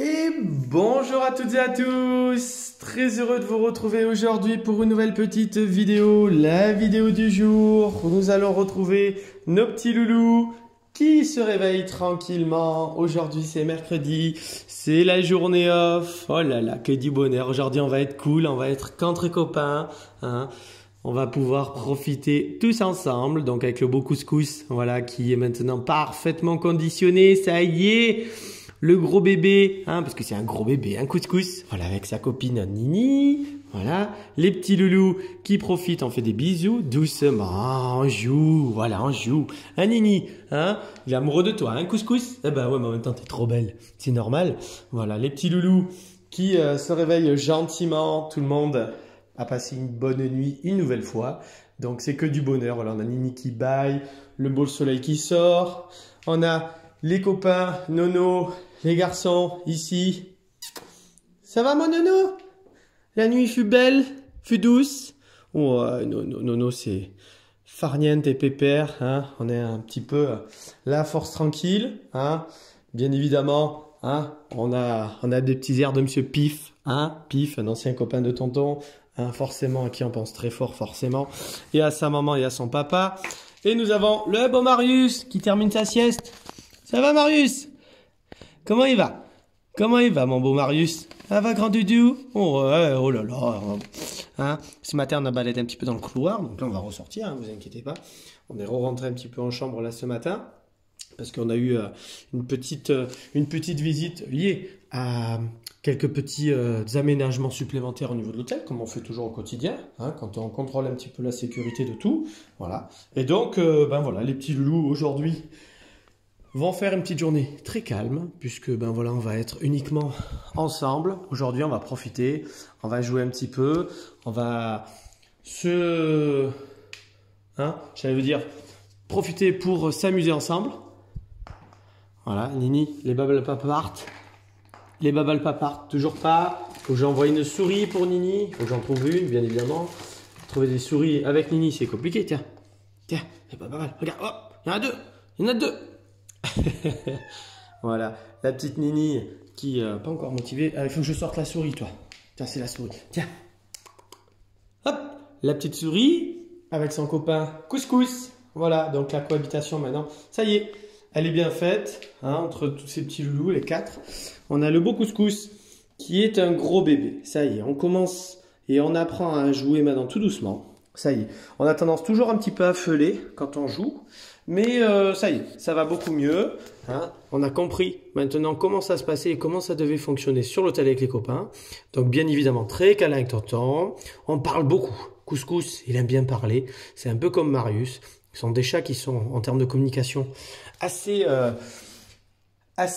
Et bonjour à toutes et à tous, très heureux de vous retrouver aujourd'hui pour une nouvelle petite vidéo, la vidéo du jour où nous allons retrouver nos petits loulous qui se réveillent tranquillement. Aujourd'hui c'est mercredi, c'est la journée off, oh là là que du bonheur, aujourd'hui on va être cool, on va être qu'entre copains, hein. On va pouvoir profiter tous ensemble, donc avec le beau couscous, voilà, qui est maintenant parfaitement conditionné, ça y est. Le gros bébé, hein, parce que c'est un gros bébé, un couscous, voilà, avec sa copine Nini, voilà. Les petits loulous qui profitent, on fait des bisous, doucement, on joue, voilà, on joue. Un Nini, hein, il est amoureux de toi, un couscous, eh ben ouais, mais en même temps, t'es trop belle, c'est normal. Voilà, les petits loulous qui se réveillent gentiment, tout le monde a passé une bonne nuit une nouvelle fois. Donc c'est que du bonheur, voilà, on a Nini qui bâille, le beau soleil qui sort, on a les copains, Nono, les garçons, ici. Ça va mon Nono? La nuit fut belle, fut douce. Ouais, Nono, c'est farniente et pépère, hein. On est un petit peu la force tranquille, hein. Bien évidemment, hein. On a des petits airs de Monsieur Pif, hein. Pif, un ancien copain de tonton, hein, forcément, à qui on pense très fort, forcément. Et à sa maman et à son papa. Et nous avons le beau Marius qui termine sa sieste. Ça va Marius? Comment il va? Comment il va mon beau Marius? Ça va grand doudou? Oh, ouais, oh là là. Hein? Ce matin on a baladé un petit peu dans le couloir, donc là on va ressortir, hein, vous inquiétez pas. On est rentré un petit peu en chambre là ce matin, parce qu'on a eu une petite visite liée à quelques petits aménagements supplémentaires au niveau de l'hôtel, comme on fait toujours au quotidien, hein, quand on contrôle un petit peu la sécurité de tout. Voilà. Et donc, ben voilà, les petits loulous aujourd'hui vont faire une petite journée très calme, puisque ben voilà, on va être uniquement ensemble. Aujourd'hui, on va profiter, on va jouer un petit peu, on va j'allais dire, profiter pour s'amuser ensemble. Voilà, Nini, les bubble pop partent. Les bubble pop partent toujours pas. Faut que j'envoie une souris pour Nini. Faut que j'en trouve une, bien évidemment. Trouver des souris avec Nini, c'est compliqué, tiens. Tiens, c'est pas mal. Regarde, oh, il y en a deux. Il y en a deux. Voilà, la petite Nini qui pas encore motivée. Il faut que je sorte la souris, toi. Tiens, c'est la souris. Tiens. Hop, la petite souris avec son copain Couscous. Voilà, donc la cohabitation maintenant, ça y est, elle est bien faite, hein, entre tous ces petits loulous, les quatre. On a le beau Couscous qui est un gros bébé. Ça y est, on commence et on apprend à jouer maintenant tout doucement. Ça y est, on a tendance toujours un petit peu à feuler quand on joue. Mais ça y est, ça va beaucoup mieux, hein. On a compris maintenant comment ça se passait et comment ça devait fonctionner sur l'hôtel avec les copains. Donc bien évidemment, très câlin avec tonton. On parle beaucoup. Couscous, il aime bien parler. C'est un peu comme Marius. Ce sont des chats qui sont, en termes de communication, assez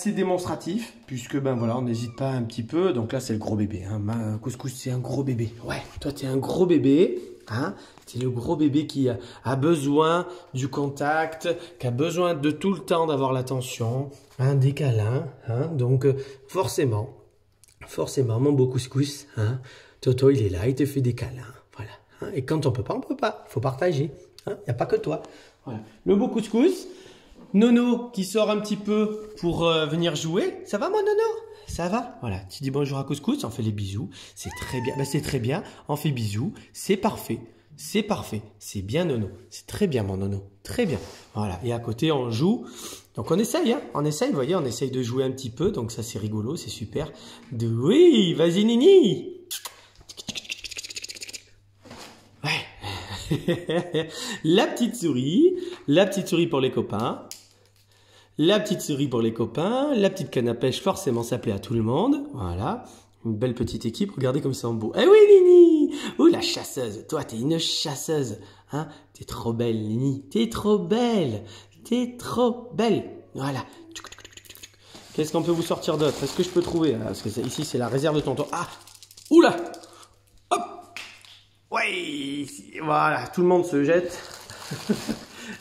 démonstratifs. Puisque ben voilà, on n'hésite pas un petit peu. Donc là, c'est le gros bébé, hein. Couscous, c'est un gros bébé. Ouais, toi, tu es un gros bébé. Hein, c'est le gros bébé qui a besoin du contact, qui a besoin de tout le temps d'avoir l'attention, hein, des câlins. Hein, donc forcément, mon beau Couscous, hein, Toto, il est là, il te fait des câlins. Voilà. Hein, et quand on peut pas, on peut pas. Il faut partager. Il n'y a pas que toi. Voilà. Le beau Couscous. Nono qui sort un petit peu pour venir jouer. Ça va mon Nono? Ça va? Voilà, tu dis bonjour à Couscous, on fait les bisous. C'est très bien. Ben, c'est très bien, on fait bisous. C'est parfait. C'est parfait. C'est bien Nono. C'est très bien mon Nono. Très bien. Voilà, et à côté on joue. Donc on essaye, hein. On essaye, vous voyez, on essaye de jouer un petit peu. Donc ça c'est rigolo, c'est super. Oui, vas-y Nini. Ouais. La petite souris pour les copains. La petite souris pour les copains, la petite canne à pêche forcément ça plaît à tout le monde, voilà, une belle petite équipe, regardez comme ils sont beaux. Eh oui Nini, oh la chasseuse, toi t'es une chasseuse, hein, t'es trop belle Nini, t'es trop belle, voilà. Qu'est-ce qu'on peut vous sortir d'autre? Est-ce que je peux trouver, parce que ici c'est la réserve de tonton, ah, oula, hop, ouais, voilà, tout le monde se jette,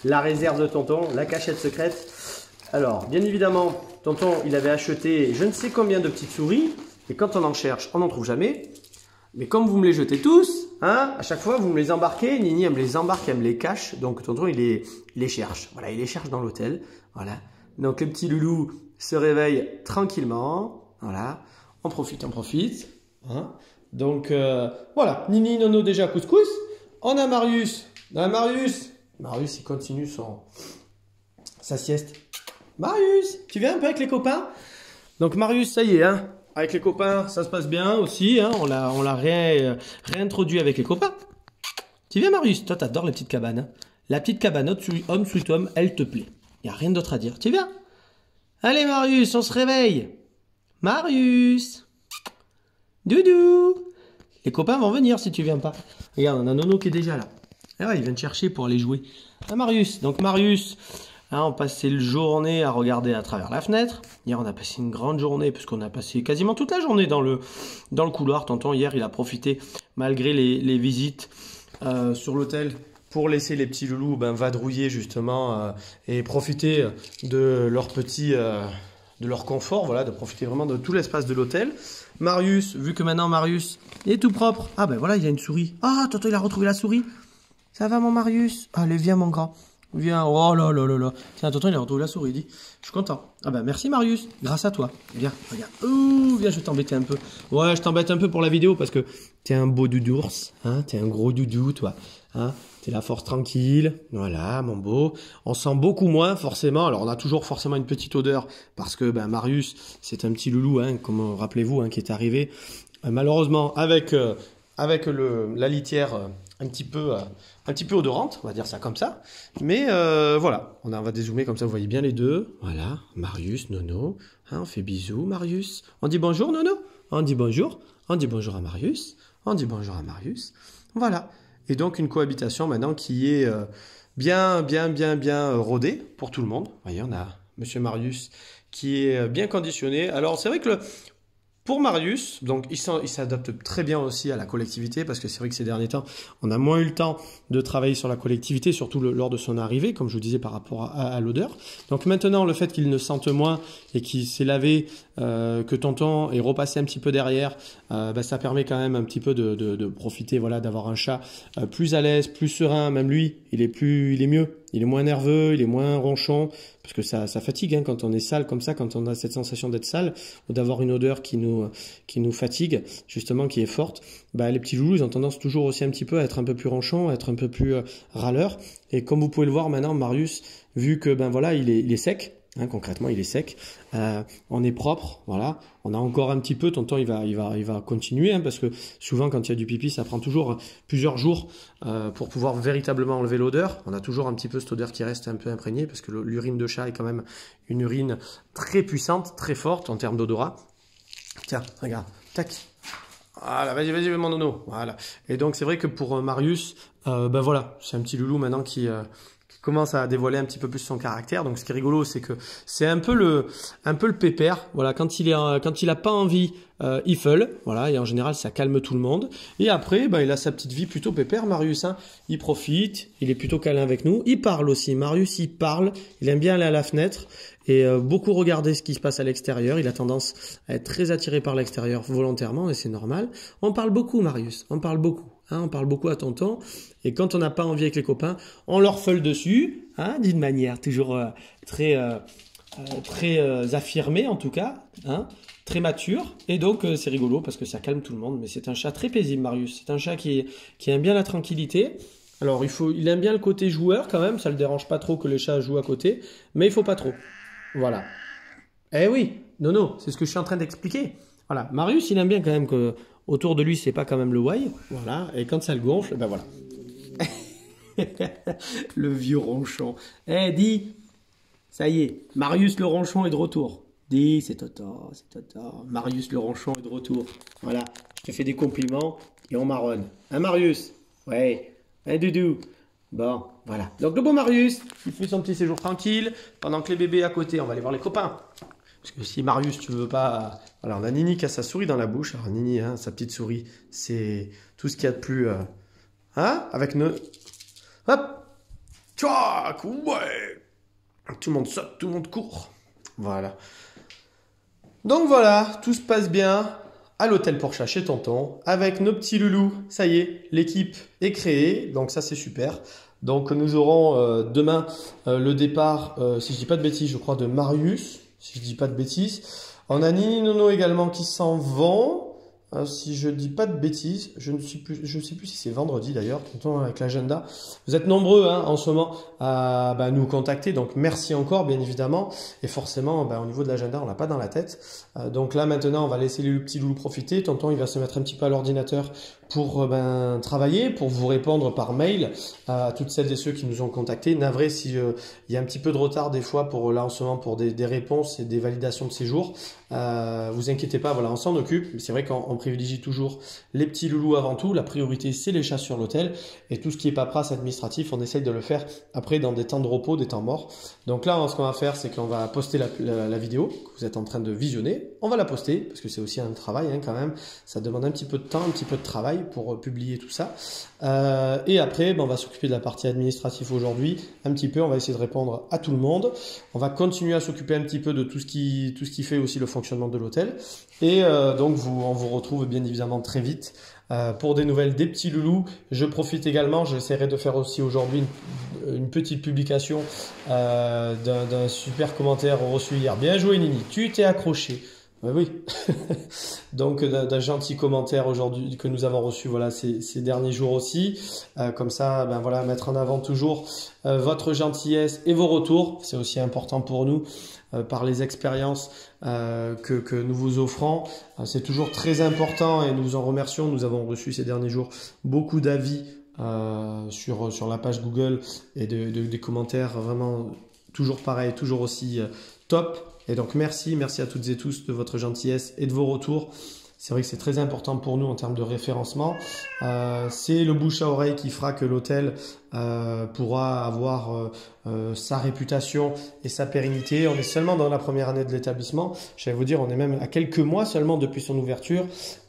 la réserve de tonton, la cachette secrète. Alors, bien évidemment, tonton, il avait acheté je ne sais combien de petites souris. Et quand on en cherche, on n'en trouve jamais. Mais comme vous me les jetez tous, hein, à chaque fois, vous me les embarquez. Nini, elle me les embarque, elle me les cache. Donc, tonton, il les cherche. Voilà, il les cherche dans l'hôtel. Voilà. Donc, le petit loulou se réveille tranquillement. Voilà, on profite, on profite. Hein. Donc, voilà, Nini, Nono déjà couscous. On a Marius. Marius, il continue sa sieste. Marius, tu viens un peu avec les copains? Donc Marius, ça y est, hein, avec les copains, ça se passe bien aussi. Hein, on l'a réintroduit avec les copains. Tu viens Marius? Toi, t'adores les petites cabanes. Hein. La petite cabane homme sweet home, elle te plaît. Il n'y a rien d'autre à dire. Tu viens? Allez Marius, on se réveille. Marius. Doudou. Les copains vont venir si tu viens pas. Regarde, on a Nono qui est déjà là. Ah ouais, il vient te chercher pour aller jouer. Ah Marius. Donc Marius, hein, on passait la journée à regarder à travers la fenêtre. Hier, on a passé une grande journée puisqu'on a passé quasiment toute la journée dans le couloir. Tonton, hier, il a profité, malgré les visites sur l'hôtel, pour laisser les petits loulous vadrouiller justement et profiter de de leur confort, voilà, de profiter vraiment de tout l'espace de l'hôtel. Marius, vu que maintenant Marius est tout propre, ah ben voilà, il y a une souris. Ah, tonton, il a retrouvé la souris. Ça va mon Marius? Allez, viens mon grand. Viens, oh là là là là. Tiens, tonton, il a retrouvé la souris, il dit. Je suis content. Ah ben merci Marius, grâce à toi. Viens, regarde. Ouh, viens, je vais t'embêter un peu. Ouais, je t'embête un peu pour la vidéo parce que t'es un beau doudours, hein, t'es un gros doudou, toi. Hein, t'es la force tranquille. Voilà, mon beau. On sent beaucoup moins, forcément. Alors, on a toujours forcément une petite odeur parce que Marius, c'est un petit loulou, hein, comme rappelez-vous, hein, qui est arrivé. Malheureusement, avec la litière un petit peu odorante, on va dire ça comme ça. Mais voilà, on va dézoomer comme ça, vous voyez bien les deux. Voilà, Marius, Nono. Hein, on fait bisous, Marius. On dit bonjour, Nono. On dit bonjour. On dit bonjour à Marius. On dit bonjour à Marius. Voilà. Et donc, une cohabitation maintenant qui est bien rodée pour tout le monde. Vous voyez, on a Monsieur Marius qui est bien conditionné. Alors, c'est vrai que pour Marius, donc il s'adapte très bien aussi à la collectivité parce que c'est vrai que ces derniers temps, on a moins eu le temps de travailler sur la collectivité, surtout lors de son arrivée, comme je vous disais par rapport à l'odeur. Donc maintenant, le fait qu'il ne sente moins et qu'il s'est lavé, que tonton est repassé un petit peu derrière, ça permet quand même un petit peu de profiter, voilà, d'avoir un chat plus à l'aise, plus serein. Même lui, il est mieux. Il est moins nerveux, il est moins ronchon, parce que ça fatigue hein, quand on est sale comme ça, quand on a cette sensation d'être sale, ou d'avoir une odeur qui nous fatigue, justement, qui est forte. Les petits loulous, ils ont tendance toujours aussi un petit peu à être un peu plus ronchons, à être un peu plus râleurs. Et comme vous pouvez le voir maintenant, Marius, vu que voilà, il est sec, hein, concrètement, il est sec. On est propre, voilà. On a encore un petit peu. Tonton, il va continuer, hein, parce que souvent, quand il y a du pipi, ça prend toujours plusieurs jours pour pouvoir véritablement enlever l'odeur. On a toujours un petit peu cette odeur qui reste un peu imprégnée, parce que l'urine de chat est quand même une urine très puissante, très forte en termes d'odorat. Tiens, regarde, tac. Voilà, vas-y, mon nono. Voilà. Et donc, c'est vrai que pour Marius, voilà, c'est un petit loulou maintenant qui commence à dévoiler un petit peu plus son caractère. Donc, ce qui est rigolo, c'est que c'est un peu le pépère. Voilà, quand il a pas envie, il feule. Voilà, et en général, ça calme tout le monde. Et après, il a sa petite vie plutôt pépère, Marius. Hein. Il profite, il est plutôt câlin avec nous. Il parle aussi. Marius, il parle. Il aime bien aller à la fenêtre et beaucoup regarder ce qui se passe à l'extérieur. Il a tendance à être très attiré par l'extérieur volontairement et c'est normal. On parle beaucoup, Marius. On parle beaucoup. Hein, on parle beaucoup à tonton. Et quand on n'a pas envie avec les copains, on leur feule dessus, hein, d'une manière toujours très affirmée en tout cas, hein, très mature. Et donc c'est rigolo parce que ça calme tout le monde. Mais c'est un chat très paisible, Marius. C'est un chat qui aime bien la tranquillité. Alors il aime bien le côté joueur quand même. Ça le dérange pas trop que les chats jouent à côté, mais il faut pas trop. Voilà. Eh oui, non, c'est ce que je suis en train d'expliquer. Voilà, Marius, il aime bien quand même que autour de lui, c'est pas quand même le why. Voilà, et quand ça le gonfle, voilà. Le vieux ronchon. Dis, ça y est, Marius le ronchon est de retour. Dis, c'est Toto. Marius le ronchon est de retour. Voilà, je te fais des compliments et on marronne. Hein, Marius? Ouais. Hein, Doudou? Bon, voilà. Donc le beau Marius, il fait son petit séjour tranquille. Pendant que les bébés à côté, on va aller voir les copains. Parce que si Marius, tu veux pas... Alors, on a Nini qui a sa souris dans la bouche. Alors, Nini, hein, sa petite souris, c'est tout ce qu'il y a de plus... Hein? Avec nos... Hop! Tchac! Ouais! Tout le monde saute, tout le monde court. Voilà. Donc, voilà, tout se passe bien à l'hôtel pour chat chez tonton. Avec nos petits loulous. Ça y est, l'équipe est créée. Donc, ça, c'est super. Donc, nous aurons demain le départ, si je dis pas de bêtises, je crois, de Marius. Si je dis pas de bêtises. On a Nini Nono également qui s'en vont. Si je dis pas de bêtises, je ne sais plus si c'est vendredi d'ailleurs, avec l'agenda. Vous êtes nombreux en ce moment à nous contacter, donc merci encore bien évidemment. Et forcément, au niveau de l'agenda, on l'a pas dans la tête. Donc là maintenant, on va laisser les petits loulous profiter. Tonton, il va se mettre un petit peu à l'ordinateur pour travailler, pour vous répondre par mail à toutes celles et ceux qui nous ont contactés. Navré si il y a un petit peu de retard des fois pour là en ce moment pour des réponses et des validations de séjour. Vous inquiétez pas, voilà, on s'en occupe. C'est vrai qu'on privilégie toujours les petits loulous avant tout. La priorité, c'est les chats sur l'hôtel. Et tout ce qui est paperasse administratif, on essaye de le faire après dans des temps de repos, des temps morts. Donc là, ce qu'on va faire, c'est qu'on va poster la vidéo que vous êtes en train de visionner. On va la poster, parce que c'est aussi un travail quand même. Ça demande un petit peu de temps, un petit peu de travail pour publier tout ça. Et après, on va s'occuper de la partie administrative aujourd'hui. Un petit peu, on va essayer de répondre à tout le monde. On va continuer à s'occuper un petit peu de tout ce qui fait aussi le fonctionnement de l'hôtel. Et donc, on vous retrouve bien évidemment très vite pour des nouvelles des petits loulous. Je profite également, j'essaierai de faire aussi aujourd'hui une petite publication d'un super commentaire reçu hier. Bien joué Nini, tu t'es accroché. Oui. Donc d'un gentil commentaire aujourd'hui que nous avons reçu ces derniers jours aussi. Comme ça, mettre en avant toujours votre gentillesse et vos retours. C'est aussi important pour nous par les expériences que nous vous offrons. C'est toujours très important et nous vous en remercions. Nous avons reçu ces derniers jours beaucoup d'avis sur la page Google et des commentaires vraiment toujours pareil, toujours aussi top. Et donc merci à toutes et tous de votre gentillesse et de vos retours. C'est vrai que c'est très important pour nous en termes de référencement. C'est le bouche à oreille qui fera que l'hôtel pourra avoir sa réputation et sa pérennité. On est seulement dans la première année de l'établissement. Je vais vous dire, on est même à quelques mois seulement depuis son ouverture.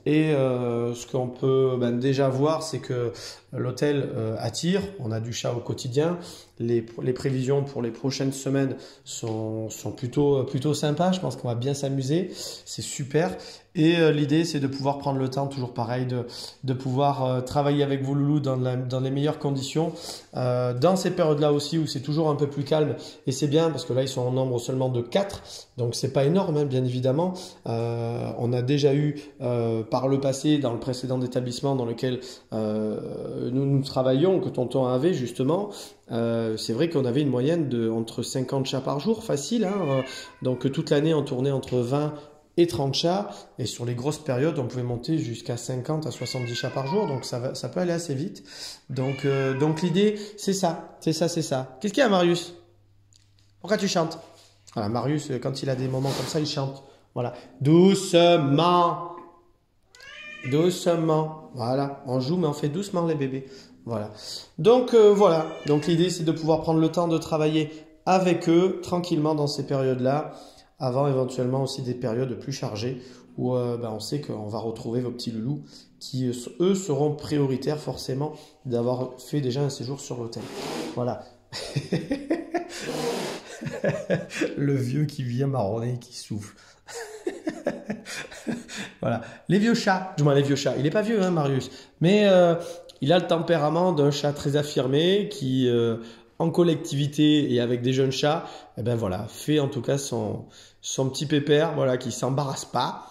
Et ce qu'on peut déjà voir, c'est que l'hôtel attire. On a du chat au quotidien. Les prévisions pour les prochaines semaines sont plutôt sympas. Je pense qu'on va bien s'amuser. C'est super. Et l'idée, c'est de pouvoir prendre le temps, toujours pareil, de pouvoir travailler avec vos loulous dans les meilleures conditions. Dans ces périodes-là aussi où c'est toujours un peu plus calme. Et c'est bien parce que là, ils sont en nombre seulement de 4. Donc, c'est pas énorme, bien évidemment. On a déjà eu par le passé, dans le précédent établissement dans lequel nous travaillions, que Tonton avait justement, c'est vrai qu'on avait une moyenne entre 50 chats par jour, facile. Donc, toute l'année, on tournait entre 20 et 30 chats. Et sur les grosses périodes, on pouvait monter jusqu'à 50 à 70 chats par jour. Donc, ça peut aller assez vite. Donc l'idée, c'est ça. Qu'est-ce qu'il y a, Marius? Pourquoi tu chantes? Voilà, Marius, quand il a des moments comme ça, il chante. Voilà. Doucement. Doucement. Voilà. On joue, mais on fait doucement les bébés. Voilà. Donc, voilà. Donc, l'idée, c'est de pouvoir prendre le temps de travailler avec eux tranquillement dans ces périodes-là, avant éventuellement aussi des périodes plus chargées où on sait qu'on va retrouver vos petits loulous qui, eux, seront prioritaires forcément d'avoir fait déjà un séjour sur l'hôtel. Voilà. Le vieux qui vient marronner, qui souffle. Voilà. Les vieux chats, du moins les vieux chats. Il n'est pas vieux, Marius. Mais il a le tempérament d'un chat très affirmé qui, en collectivité et avec des jeunes chats, fait en tout cas son petit pépère, voilà, qui ne s'embarrasse pas.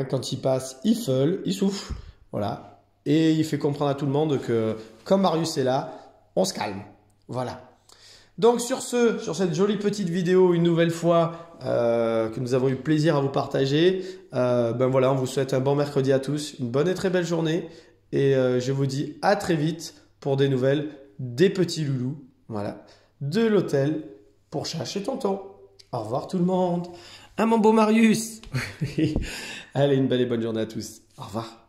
Quand il passe, il feule, il souffle. Voilà. Et il fait comprendre à tout le monde que, comme Marius est là, on se calme. Voilà. Donc sur cette jolie petite vidéo, une nouvelle fois, que nous avons eu plaisir à vous partager, on vous souhaite un bon mercredi à tous, une bonne et très belle journée. Et je vous dis à très vite pour des nouvelles des petits loulous, voilà, de l'hôtel pour chat chez Tonton. Au revoir tout le monde. Mon beau Marius. Allez, une belle et bonne journée à tous. Au revoir.